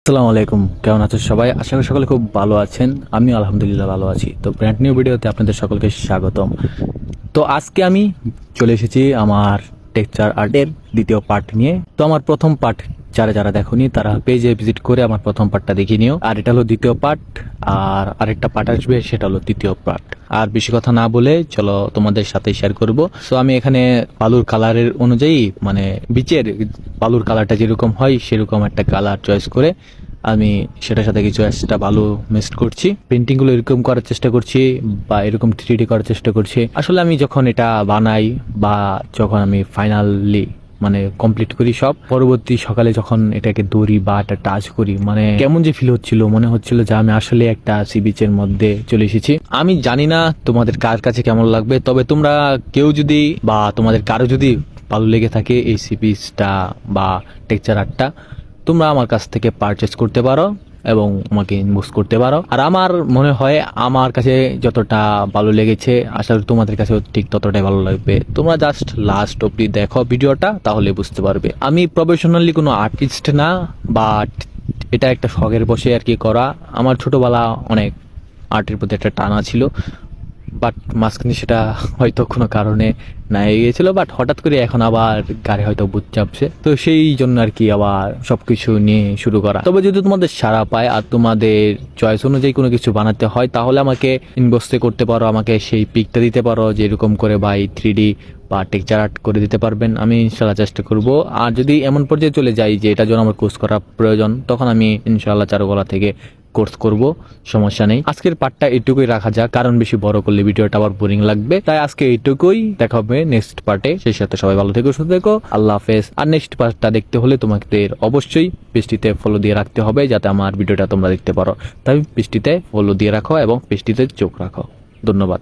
আসসালামু আলাইকুম, কেমন আছেন সবাই? আশা করি সকলে খুব ভালো আছেন। আমি আলহামদুলিল্লাহ ভালো আছি। তো ব্র্যান্ড নিউ ভিডিওতে আপনাদের সকলকে স্বাগতম। তো আজকে আমি চলে এসেছি আমার টেক্সচার আর্টের দ্বিতীয় পার্ট নিয়ে। তো আমার প্রথম পার্ট যারা যারা দেখোনি তারা পেজে ভিজিট করে আমার প্রথম পার্টটা দেখে নিও। আর এটা হলো দ্বিতীয় পার্ট, আর আরেকটা পার্ট আসবে, সেটা হলো তৃতীয় পার্ট। আর বেশি কথা না বলে চলো তোমাদের সাথে শেয়ার করব। সো আমি এখানে বালুর কালারের অনুযায়ী, মানে বিচের বালুর কালারটা যেরকম হয় সেরকম একটা কালার চয়েস করে আমি সেটার সাথে কিছু এক্সট্রা ভালো মিক্সড করছি। পেন্টিং গুলো এরকম করার চেষ্টা করছি বা এরকম 3D করার চেষ্টা করছি। আসলে আমি যখন এটা বানাই বা যখন আমি ফাইনালি মানে কমপ্লিট করি সব, পরবর্তী সকালে যখন এটাকে দৌড়ি বা একটা টাচ করি, মানে কেমন যে ফিল হচ্ছিল, মনে হচ্ছিল যে আমি আসলে একটা সি বিচের মধ্যে চলে এসেছি। আমি জানি না তোমাদের কার কাছে কেমন লাগবে, তবে তোমরা কেউ যদি বা তোমাদের কারো যদি ভালো লেগে থাকে এই সি বিচটা বা টেক্সচার আর্টটা, তোমরা আমার কাছ থেকে পারচেস করতে পারো এবং আমাকে ইনবক্স করতে পারো। আর আমার মনে হয় আমার কাছে যতটা ভালো লেগেছে, আশা করি তোমাদের কাছেও ঠিক ততটাই ভালো লাগবে। তোমরা জাস্ট লাস্ট অব্দি দেখো ভিডিওটা, তাহলে বুঝতে পারবে। আমি প্রফেশনালি কোনো আর্টিস্ট না, বাট এটা একটা শখের বসে আর কি করা। আমার ছোটবেলা অনেক আর্টের প্রতি একটা টানা ছিল, বাট মাঝখানে সেটা হয়তো কোনো কারণে না হয়ে গিয়েছিল, বাট হঠাৎ করে এখন আবার গাড়ি হয়তো বুঝ চাপছে, তো সেই জন্য আর কি আবার সবকিছু নিয়ে শুরু করা। তবে যদি তোমাদের সাড়া পায় আর তোমাদের চয়েস অনুযায়ী কোনো কিছু বানাতে হয়, তাহলে আমাকে ইনবক্সে করতে পারো, আমাকে সেই পিকটা দিতে পারো যে এরকম করে ভাই 3D বা টেক্সচার আর্ট করে দিতে পারবেন। আমি ইনশাল্লাহ চেষ্টা করব। আর যদি এমন পর্যায়ে চলে যাই যে এটার জন্য আমার কোর্স করা প্রয়োজন, তখন আমি ইনশাল্লাহ চারুকলা থেকে কোর্স করব, সমস্যা নেই। আজকের পার্টটা এইটুকুই রাখা যাক, কারণ বেশি বড় করলে ভিডিওটা আবার বোরিং লাগবে। তাই আজকে এইটুকুই, দেখা হবে নেক্সট পার্টে। সেই সাথে সবাই ভালো থেকো, সুস্থ থেকো, আল্লাহ হাফেজ। আর নেক্সট পার্টটা দেখতে হলে তোমাদের অবশ্যই পেজটিতে ফলো দিয়ে রাখতে হবে, যাতে আমার ভিডিওটা তোমরা দেখতে পারো। তাই পেজটিতে ফলো দিয়ে রাখো এবং পেজটিতে চোখ রাখো। ধন্যবাদ।